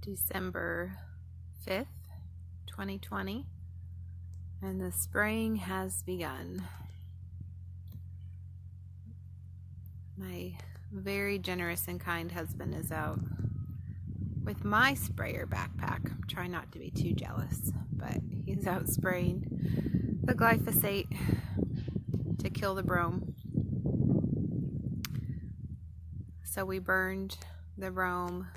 December 5th, 2020, and the spraying has begun. My very generous and kind husband is out with my sprayer backpack. I'm trying not to be too jealous, but he's out spraying the glyphosate to kill the brome. So we burned the brome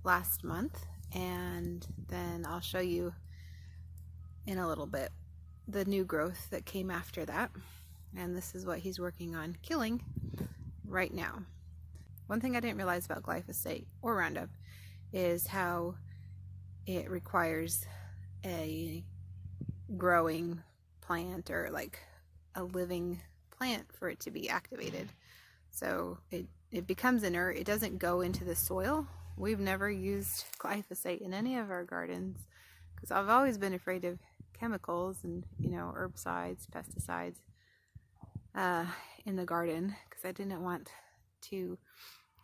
last month, and then I'll show you in a little bit the new growth that came after that. And this is what he's working on killing right now. One thing I didn't realize about glyphosate or Roundup is how it requires a growing plant, or like a living plant, for it to be activated. So it becomes inert. It doesn't go into the soil. We've never used glyphosate in any of our gardens because I've always been afraid of chemicals and, herbicides, pesticides in the garden, because I didn't want to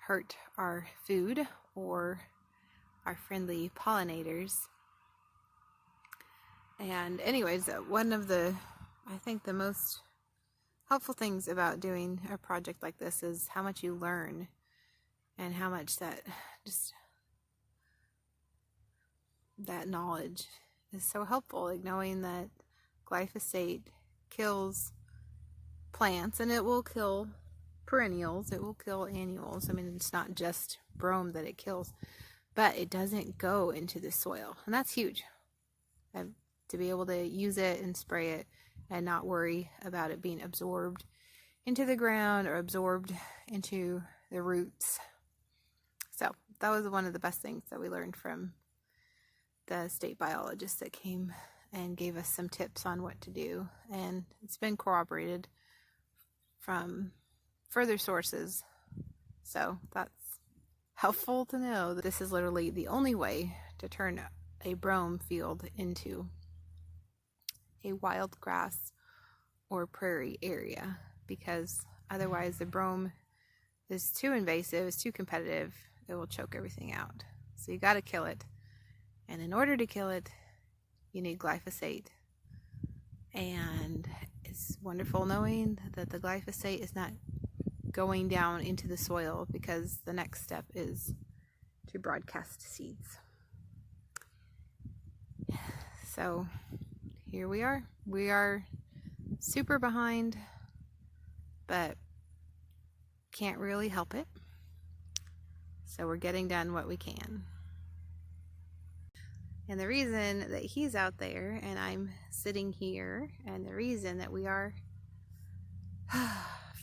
hurt our food or our friendly pollinators. And anyways, one of the, I think the most helpful things about doing a project like this is how much you learn, and how much that knowledge is so helpful. Like knowing that glyphosate kills plants, and it will kill perennials, it will kill annuals. I mean, it's not just brome that it kills, but it doesn't go into the soil, and that's huge. To be able to use it and spray it and not worry about it being absorbed into the ground or absorbed into the roots. So that was one of the best things that we learned from the state biologist that came and gave us some tips on what to do. And it's been corroborated from further sources. So that's helpful to know that this is literally the only way to turn a brome field into a wild grass or prairie area, because otherwise the brome is too invasive, it's too competitive, it will choke everything out. So you got to kill it, and in order to kill it you need glyphosate. And it's wonderful knowing that the glyphosate is not going down into the soil, because the next step is to broadcast seeds. So here we are. We are super behind, but can't really help it. So we're getting done what we can. And the reason that he's out there and I'm sitting here, and the reason that we are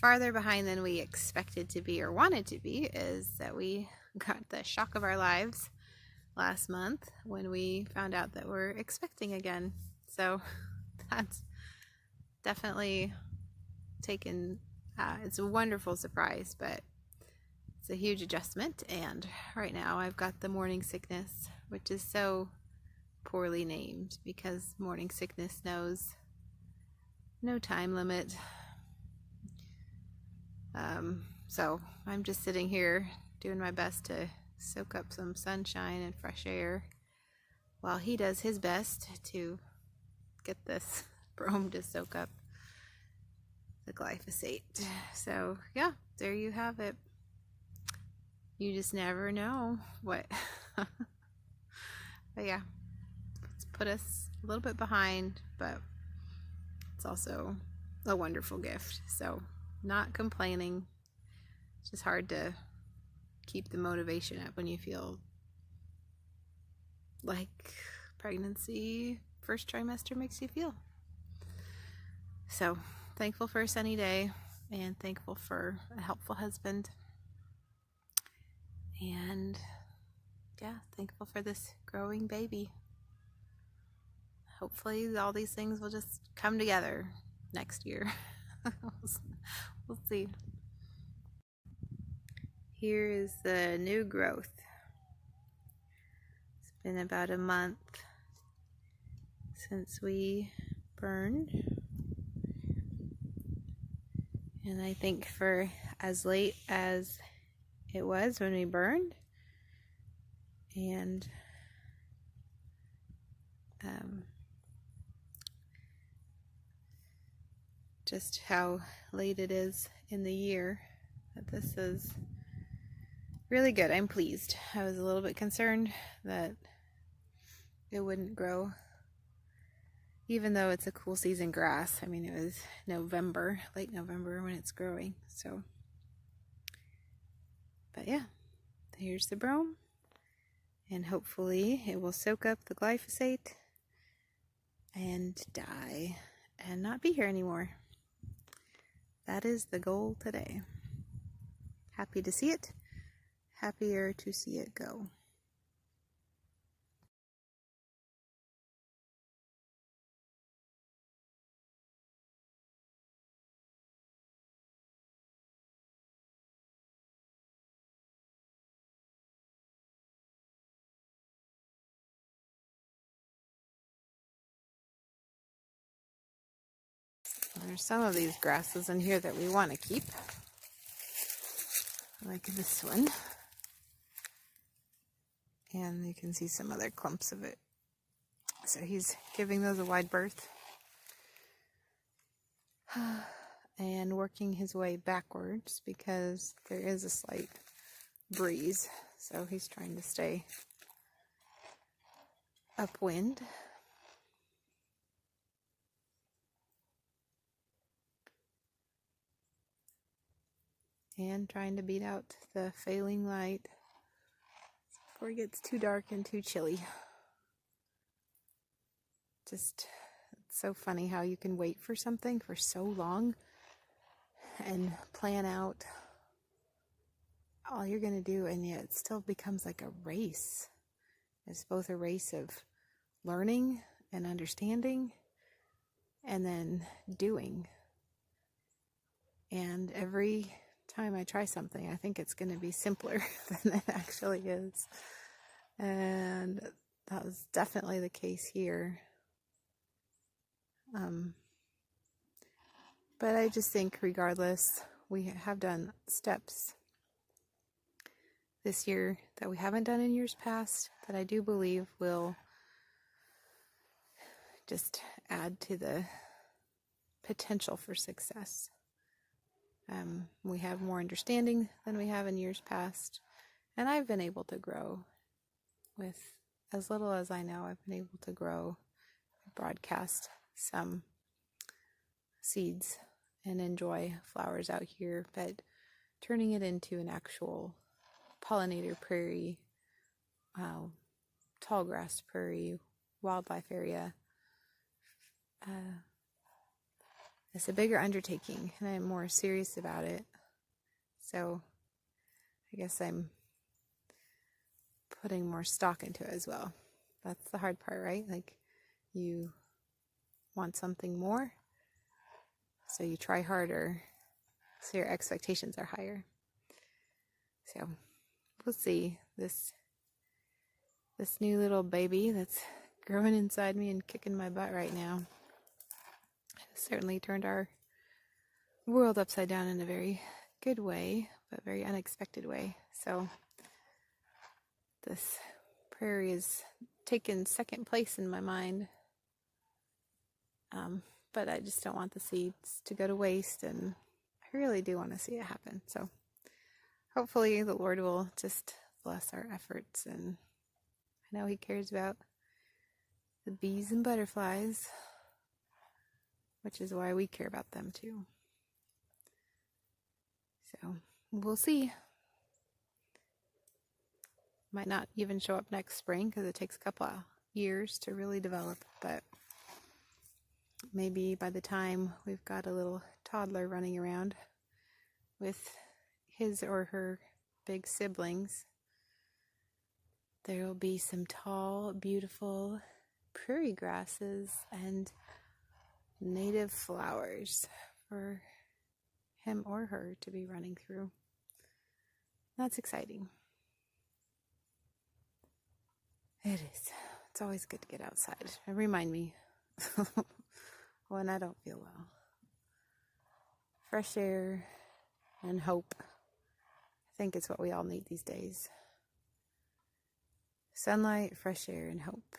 farther behind than we expected to be or wanted to be, is that we got the shock of our lives last month when we found out that we're expecting again. So that's definitely taken, it's a wonderful surprise, but it's a huge adjustment. And right now I've got the morning sickness, which is so poorly named, because morning sickness knows no time limit. So I'm just sitting here doing my best to soak up some sunshine and fresh air while he does his best to get this brome to soak up the glyphosate. So yeah, there you have it. You just never know what but yeah, it's put us a little bit behind, but it's also a wonderful gift. So not complaining. It's just hard to keep the motivation up when you feel like pregnancy first trimester makes you feel. So thankful for a sunny day, and thankful for a helpful husband, and yeah, thankful for this growing baby. Hopefully all these things will just come together next year. We'll see. Here is the new growth. It's been about a month since we burned, and I think for as late as it was when we burned, and just how late it is in the year. But this is really good. I'm pleased. I was a little bit concerned that it wouldn't grow, even though it's a cool season grass. I mean, it was November, late November when it's growing. So, but yeah, here's the brome, and hopefully it will soak up the glyphosate and die and not be here anymore. That is the goal today. Happy to see it, happier to see it go. There's some of these grasses in here that we want to keep, like this one. And you can see some other clumps of it. So he's giving those a wide berth and working his way backwards because there is a slight breeze. So he's trying to stay upwind. And trying to beat out the failing light before it gets too dark and too chilly. Just, it's so funny how you can wait for something for so long and plan out all you're going to do, and yet it still becomes like a race. It's both a race of learning and understanding and then doing. And every time I try something, I think it's going to be simpler than it actually is. And that was definitely the case here. But I just think regardless, we have done steps this year that we haven't done in years past that I do believe will just add to the potential for success. We have more understanding than we have in years past, and I've been able to grow with as little as I know. I've been able to grow, broadcast some seeds and enjoy flowers out here, but turning it into an actual pollinator prairie, tall grass prairie, wildlife area, it's a bigger undertaking, and I'm more serious about it. So I guess I'm putting more stock into it as well. That's the hard part, right? Like, you want something more, so you try harder, so your expectations are higher. So we'll see. This new little baby that's growing inside me and kicking my butt right now certainly turned our world upside down in a very good way, but very unexpected way. So this prairie is taken second place in my mind. But I just don't want the seeds to go to waste, and I really do want to see it happen. So hopefully the Lord will just bless our efforts, and I know He cares about the bees and butterflies, which is why we care about them too. So we'll see. Might not even show up next spring because it takes a couple of years to really develop, but maybe by the time we've got a little toddler running around with his or her big siblings, there will be some tall, beautiful prairie grasses and native flowers for him or her to be running through. That's exciting. It is. It's always good to get outside and remind me when I don't feel well. Fresh air and hope. I think it's what we all need these days. Sunlight, fresh air, and hope.